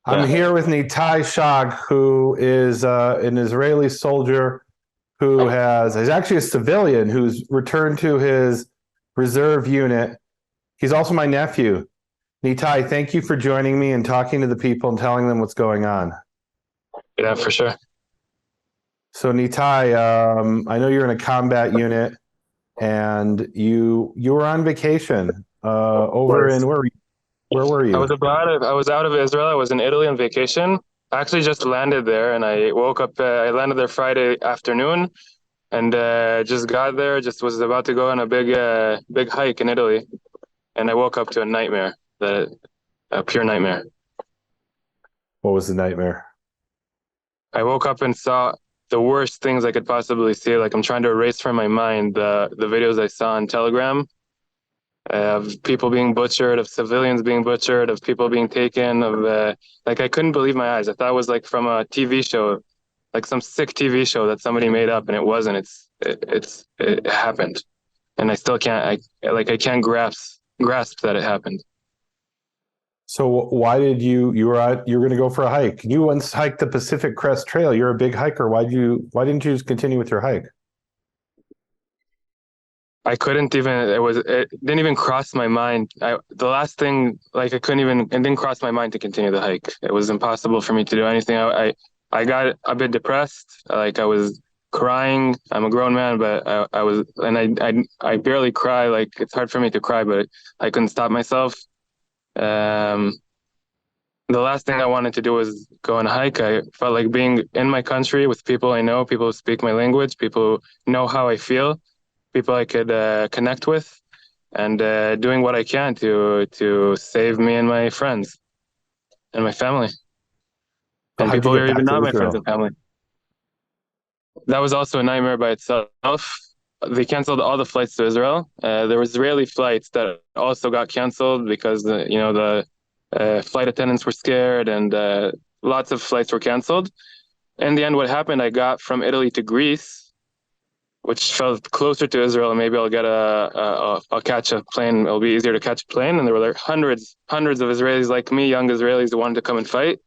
I'm Yeah. here with Nitai Shag, who is an Israeli soldier who is actually a civilian who's returned to his reserve unit. He's also my nephew. Nitai, thank you for joining me and talking to the people and telling them what's going on. Yeah, for sure. So, Nitai, I know you're in a combat unit and you were on vacation over Was in where were I was you? abroad. I was out of Israel. I was in Italy on vacation. I actually just landed there, and I woke up. I landed there Friday afternoon, and just got there. Just was about to go on a big hike in Italy, and I woke up to a nightmare. A pure nightmare. What was the nightmare? I woke up and saw the worst things I could possibly see. Like I'm trying to erase from my mind the videos I saw on Telegram of people being butchered, of civilians being butchered, of people being taken, of like I couldn't believe my eyes. I thought it was like from a TV show, like some sick TV show that somebody made up, and it wasn't. It happened, and I still can't. I can't grasp that it happened. So why did you were going to go for a hike? You once hiked the Pacific Crest Trail. You're a big hiker. Why didn't you just continue with your hike? I couldn't even. It didn't even cross my mind. The last thing, like I couldn't even. It didn't cross my mind to continue the hike. It was impossible for me to do anything. I got a bit depressed. Like I was crying. I'm a grown man, but I was, and I barely cry. Like it's hard for me to cry, but I couldn't stop myself. Um, the last thing I wanted to do was go on a hike. I felt like being in my country with people I know, people who speak my language, people who know how I feel, people I could connect with, and doing what I can to save me and my friends and my family So and how'd you people who get are even back to not my friends Israel? and family. That was also a nightmare by itself. They canceled all the flights to Israel. There were Israeli flights that also got canceled because the flight attendants were scared, and lots of flights were canceled. In the end, what happened? I got from Italy to Greece, which felt closer to Israel. Maybe I'll catch a plane. It'll be easier to catch a plane. And there were like hundreds of Israelis like me, young Israelis who wanted to come and fight.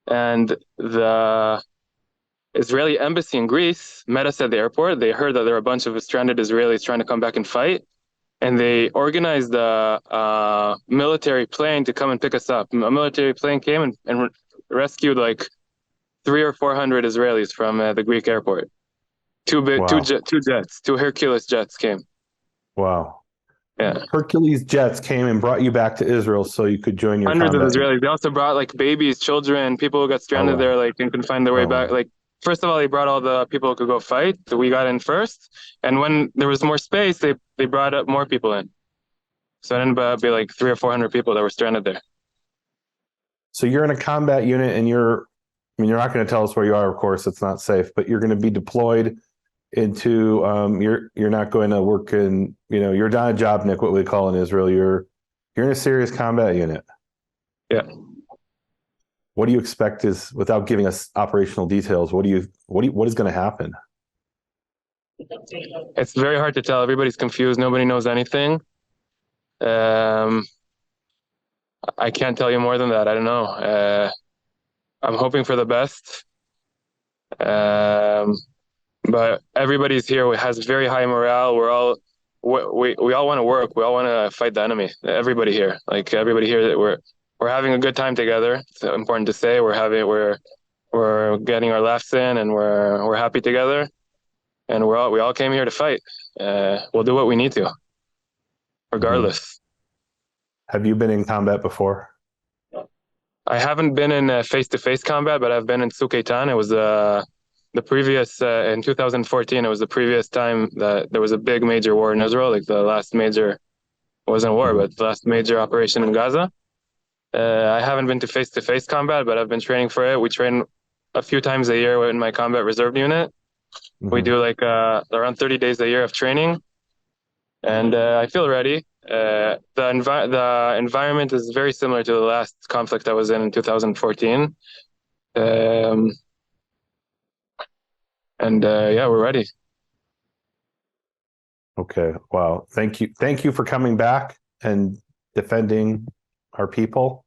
And the Israeli embassy in Greece met us at the airport. They heard that there were a bunch of stranded Israelis trying to come back and fight. And they organized a military plane to come and pick us up. A military plane came and rescued like three or 400 Israelis from the Greek airport. Wow. Two jets, two Hercules jets came. Wow. Yeah, Hercules jets came and brought you back to Israel so you could join your hundreds of combat unit. Israelis. They also brought like babies, children, people who got Oh stranded there, wow. like and couldn't find their way Oh back. wow. Like first of all, they brought all the people who could go fight. So we got in first, and when there was more space, they brought up more people in. So it ended up be like three or 400 people that were stranded there. So you're in a combat unit and you're not going to tell us where you are, of course, it's not safe, but you're going to be deployed into you're not going to work in, you're not a job, Nick, what we call in Israel. You're in a serious combat unit. Yeah, What do you expect is without giving us operational details, what is going to happen? it's very hard to tell. Everybody's confused. Nobody knows anything. Um, I can't tell you more than that. I don't know. I'm hoping for the best. Um, but everybody's here has very high morale. We all want to work. We all want to fight the enemy. Everybody here, like everybody here, that we're having a good time together. It's important to say we're getting our laughs in, and we're happy together, and we all came here to fight. We'll do what we need to, Mhm. regardless. Have you been in combat before? I haven't been in face-to-face combat, but I've been in Sukeitan. It was the previous in 2014. It was the previous time that there was a big major war in Israel, like the last major wasn't a war, Mhm. but the last major operation in Gaza. I haven't been to face combat, but I've been training for it. We train a few times a year in my combat reserve unit. We Mhm. do like around 30 days a year of training, and I feel ready. The environment is very similar to the last conflict I was in 2014. Um, and yeah, we're ready. Okay. Wow. Thank you. Thank you for coming back and defending our people.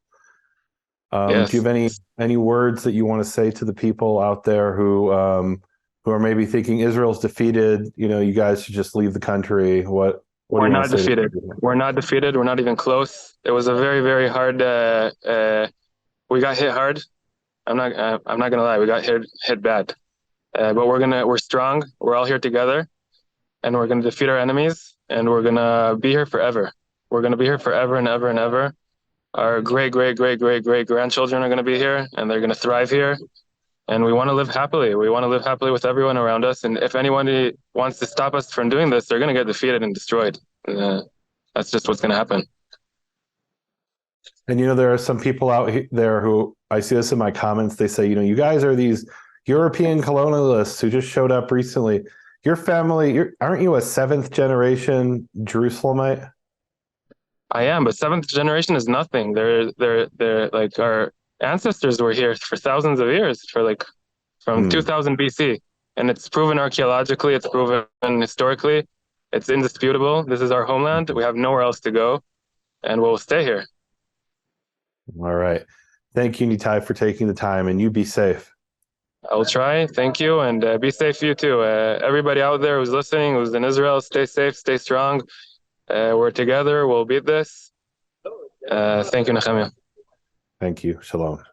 Do you have any words that you want to say to the people out there who are maybe thinking Israel's defeated? You know, you guys should just leave the country. What do We're you want not to say to defeated. people? We're not defeated. We're not even close. It was a very, very hard. We got hit hard. I'm not gonna lie. We got hit bad. But we're strong. We're all here together, and we're gonna defeat our enemies, and we're gonna be here forever. We're gonna be here forever and ever and ever. Our great, great, great, great, great grandchildren are gonna be here, and they're gonna thrive here. And we want to live happily. We want to live happily with everyone around us. And if anyone wants to stop us from doing this, they're going to get defeated and destroyed. That's just what's going to happen. And you know, there are some people there who I see this in my comments. They say, you know, you guys are these European colonialists who just showed up recently. Your family, aren't you a seventh generation Jerusalemite? I am, but seventh generation is nothing. They're like our ancestors were here for thousands of years, for like from 2000 BC, and it's proven archaeologically, it's proven historically, it's indisputable. This is our homeland. We have nowhere else to go, and we'll stay here. All right. Thank you, Nitai, for taking the time, and you be safe. I will try. Thank you, and be safe, you too. Everybody out there who's listening, who's in Israel, stay safe, stay strong. We're together. We'll beat this. Thank you, Nehemiah. Thank you. Shalom.